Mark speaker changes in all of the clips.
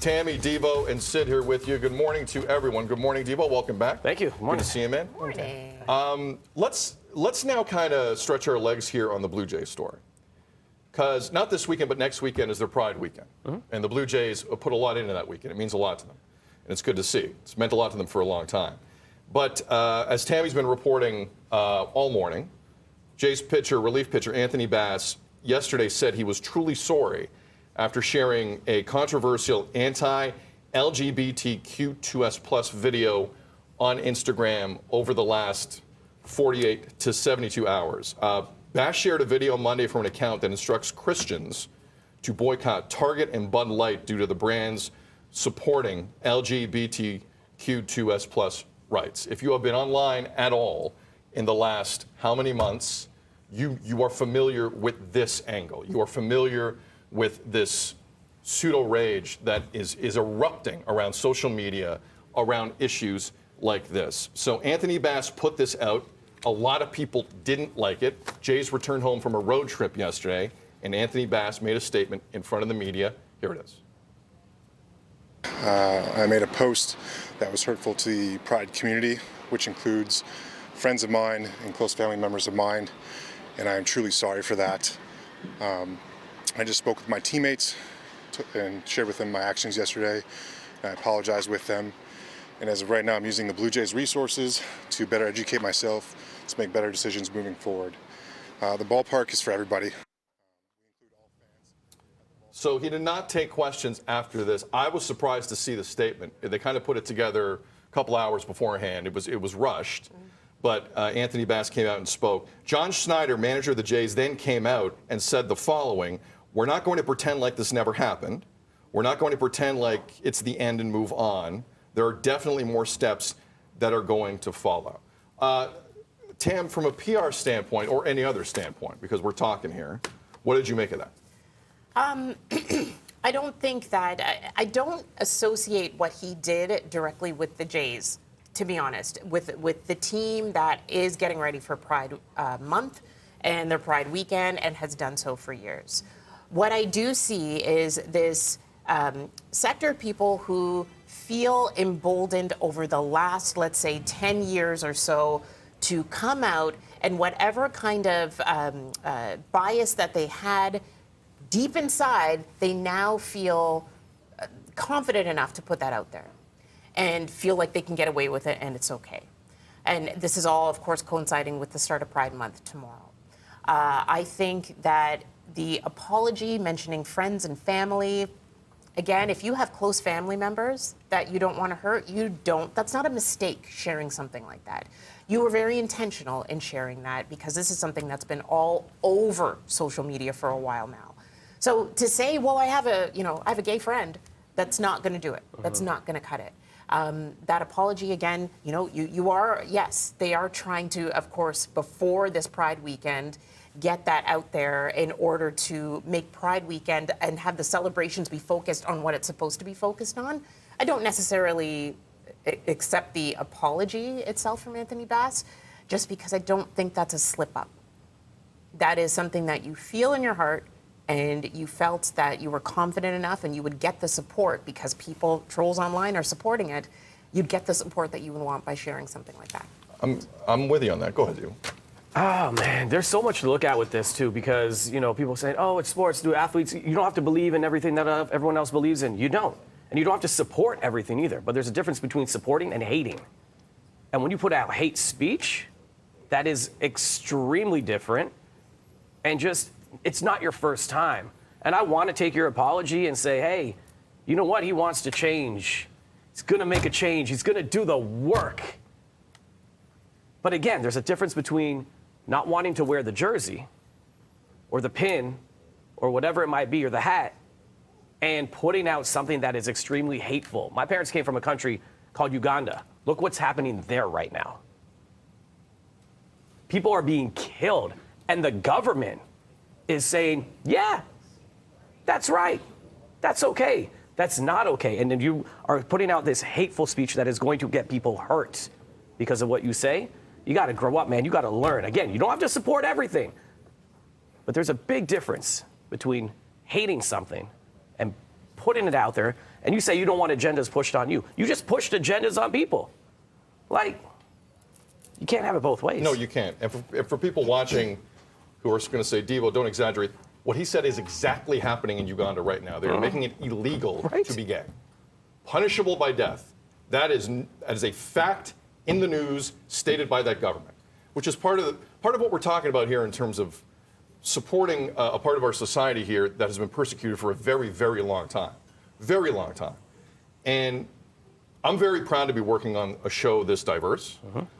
Speaker 1: Tammy, Devo, and Sid here with you. Good morning to everyone. Good morning, Devo. Welcome back.
Speaker 2: Thank you. Good morning.
Speaker 1: Good to see you, man.
Speaker 3: Morning.
Speaker 1: Let's now kind of stretch our legs here on the Blue Jays story. Because not this weekend, but next weekend is their Pride weekend. And the Blue Jays put a lot into that weekend. It means a lot to them. And it's good to see. It's meant a lot to them for a long time. But as Tammy's been reporting all morning, Jays relief pitcher Anthony Bass yesterday said he was truly sorry after sharing a controversial anti-LGBTQ2S plus video on Instagram over the last 48 to 72 hours. Bass shared a video Monday from an account that instructs Christians to boycott Target and Bud Light due to the brands supporting LGBTQ2S plus rights. If you have been online at all in the last how many months, you are familiar with this angle. You are familiar with this pseudo-rage that is erupting around social media around issues like this. So Anthony Bass put this out. A lot of people didn't like it. Jays returned home from a road trip yesterday, and Anthony Bass made a statement in front of the media. Here it is.
Speaker 4: I made a post that was hurtful to the Pride community, which includes friends of mine and close family members of mine, and I am truly sorry for that. I just spoke with my teammates and shared with them my actions yesterday. I apologized with them. And as of right now, I'm using the Blue Jays resources to better educate myself, to make better decisions moving forward. The ballpark is for everybody.
Speaker 1: So he did not take questions after this. I was surprised to see the statement. They kind of put it together a couple hours beforehand. It was rushed. But Anthony Bass came out and spoke. John Schneider, manager of the Jays, then came out and said the following: "We're not going to pretend like this never happened. We're not going to pretend like it's the end and move on. There are definitely more steps that are going to follow." Tam, from a PR standpoint or any other standpoint, because we're talking here, what did you make of that?
Speaker 3: I don't think that I don't associate what he did directly with the Jays, to be honest, with the team that is getting ready for Pride Month and their Pride weekend and has done so for years. What I do see is this sector of people who feel emboldened over the last, let's say, 10 years or so to come out, and whatever kind of bias that they had deep inside, they now feel confident enough to put that out there and feel like they can get away with it and it's okay. And this is all, of course, coinciding with the start of Pride Month tomorrow. I think that the apology mentioning friends and family, again, if you have close family members that you don't want to hurt, that's not a mistake sharing something like that. You were very intentional in sharing that because this is something that's been all over social media for a while now. So to say, well, I have a gay friend, that's not going to do it. That's not going to cut it. That apology, again, yes, they are trying to, of course, before this Pride weekend, get that out there in order to make Pride weekend and have the celebrations be focused on what it's supposed to be focused on. I don't necessarily accept the apology itself from Anthony Bass, just because I don't think that's a slip up. That is something that you feel in your heart, and you felt that you were confident enough and you would get the support because trolls online are supporting it. You'd get the support that you would want by sharing something like that.
Speaker 1: I'm with you on that. Go ahead, you.
Speaker 2: Oh, man, there's so much to look at with this, too, because, people saying, oh, it's sports, do athletes, you don't have to believe in everything that everyone else believes in. You don't. And you don't have to support everything either. But there's a difference between supporting and hating. And when you put out hate speech, that is extremely different. And it's not your first time. And I want to take your apology and say, hey, you know what? He wants to change. He's going to make a change. He's going to do the work. But again, there's a difference between not wanting to wear the jersey or the pin or whatever it might be, or the hat, and putting out something that is extremely hateful. My parents came from a country called Uganda. Look what's happening there right now. People are being killed, and the government is saying, yeah, that's right. That's okay. That's not okay. And then you are putting out this hateful speech that is going to get people hurt because of what you say. You got to grow up, man. You got to learn. Again, you don't have to support everything. But there's a big difference between hating something and putting it out there and you say you don't want agendas pushed on you. You just pushed agendas on people. Like, you can't have it both ways.
Speaker 1: No, you can't. And for people watching who are going to say, Devo, don't exaggerate, what he said is exactly happening in Uganda right now. They're making it illegal to be gay, punishable by death. That is a fact in the news stated by that government, which is part of what we're talking about here in terms of supporting a part of our society here that has been persecuted for a very, very long time. Very long time. And I'm very proud to be working on a show this diverse.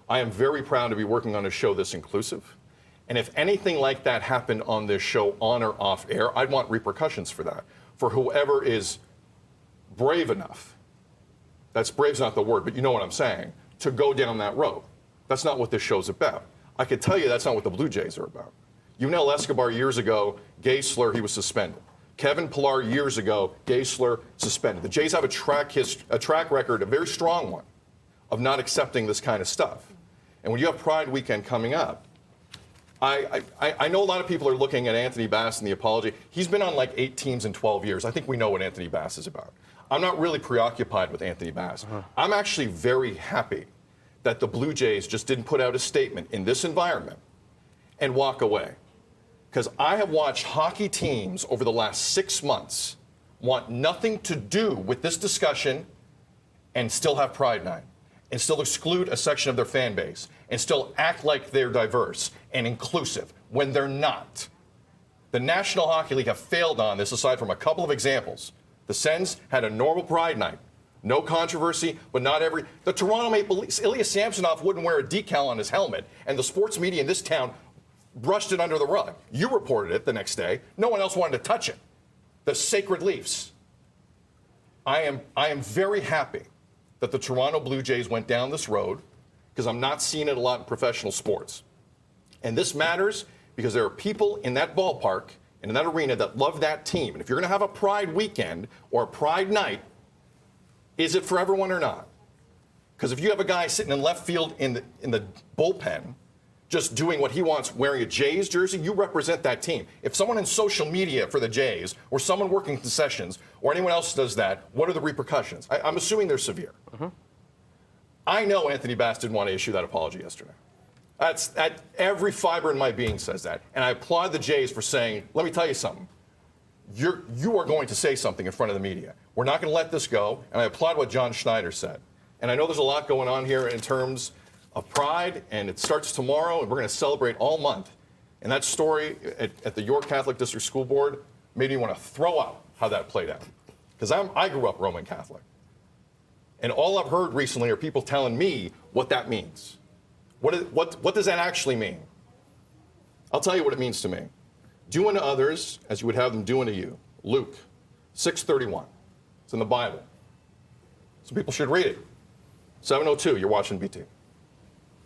Speaker 1: I am very proud to be working on a show this inclusive. And if anything like that happened on this show, on or off air, I'd want repercussions for that. For whoever is brave enough, that's brave's not the word, but you know what I'm saying, to go down that road. That's not what this show's about. I could tell you that's not what the Blue Jays are about. Yunel Escobar years ago, gay slur, he was suspended. Kevin Pillar years ago, gay slur, suspended. The Jays have a track record, a very strong one, of not accepting this kind of stuff. And when you have Pride Weekend coming up, I know a lot of people are looking at Anthony Bass and the apology. He's been on like 8 teams in 12 years. I think we know what Anthony Bass is about. I'm not really preoccupied with Anthony Bass. I'm actually very happy that the Blue Jays just didn't put out a statement in this environment and walk away. Because I have watched hockey teams over the last 6 months want nothing to do with this discussion and still have Pride Night, and still exclude a section of their fan base, and still act like they're diverse and inclusive when they're not. The National Hockey League have failed on this, aside from a couple of examples. The Sens had a normal Pride Night. No controversy, but not every... The Toronto Maple Leafs, Ilya Samsonov wouldn't wear a decal on his helmet, and the sports media in this town brushed it under the rug. You reported it the next day. No one else wanted to touch it. The sacred Leafs. I am very happy that the Toronto Blue Jays went down this road, because I'm not seeing it a lot in professional sports. And this matters because there are people in that ballpark and in that arena that love that team. And if you're going to have a Pride weekend or a Pride night, is it for everyone or not? Because if you have a guy sitting in left field in the bullpen just doing what he wants, wearing a Jays jersey, you represent that team. If someone in social media for the Jays or someone working concessions or anyone else does that, what are the repercussions? I'm assuming they're severe. I know Anthony Bass didn't want to issue that apology yesterday. Every fiber in my being says that. And I applaud the Jays for saying, let me tell you something. You are going to say something in front of the media. We're not going to let this go. And I applaud what John Schneider said. And I know there's a lot going on here in terms of Pride, and it starts tomorrow, and we're going to celebrate all month. And that story at the York Catholic District School Board made me want to throw up how that played out. Because I grew up Roman Catholic. And all I've heard recently are people telling me what that means. What does that actually mean? I'll tell you what it means to me. Do unto others as you would have them do unto you. Luke 6:31. It's in the Bible. Some people should read it. 7:02, you're watching BT.